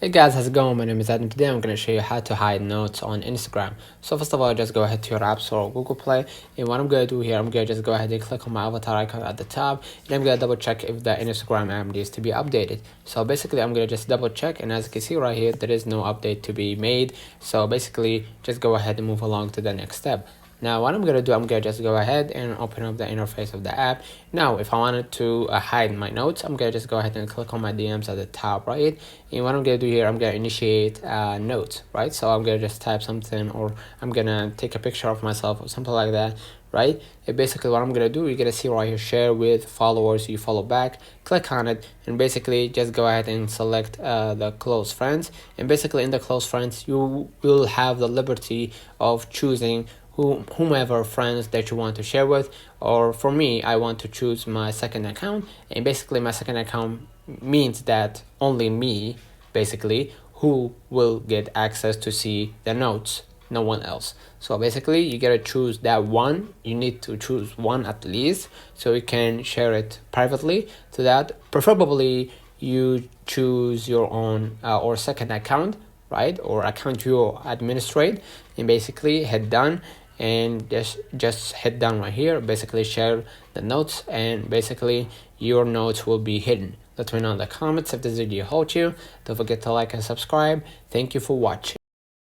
Hey guys, how's it going? My name is Adam. Today I'm going to show you how to hide notes on Instagram. So first of all, just go ahead to your App Store or Google Play. And what I'm going to do here, I'm going to just go ahead and click on my avatar icon at the top. And I'm going to double check if the Instagram app needs to be updated. So basically, I'm going to just double check. And as you can see right here, there is no update to be made. So basically, just go ahead and move along to the next step. Now what I'm going to do, I'm going to just go ahead and open up the interface of the app. Now if I wanted to hide my notes, I'm going to just go ahead and click on my DMs at the top right. And what I'm going to do here, I'm going to initiate notes, right? So I'm going to just type something, or I'm going to take a picture of myself or something like that, right? And basically what I'm going to do, you're going to see right here, share with followers you follow back. Click on it and basically just go ahead and select the close friends. And basically in the close friends, you will have the liberty of choosing whomever friends that you want to share with. Or for me, I want to choose my second account, and basically my second account means that only me, basically, who will get access to see the notes, no one else. So basically you gotta choose that one. You need to choose one at least so you can share it privately. To that, preferably you choose your own or second account, right, or account you administrate, and basically hit done. And just hit down right here, basically share the notes, and basically your notes will be hidden. Let me know in the comments if this video helped you. Don't forget to like and subscribe. Thank you for watching.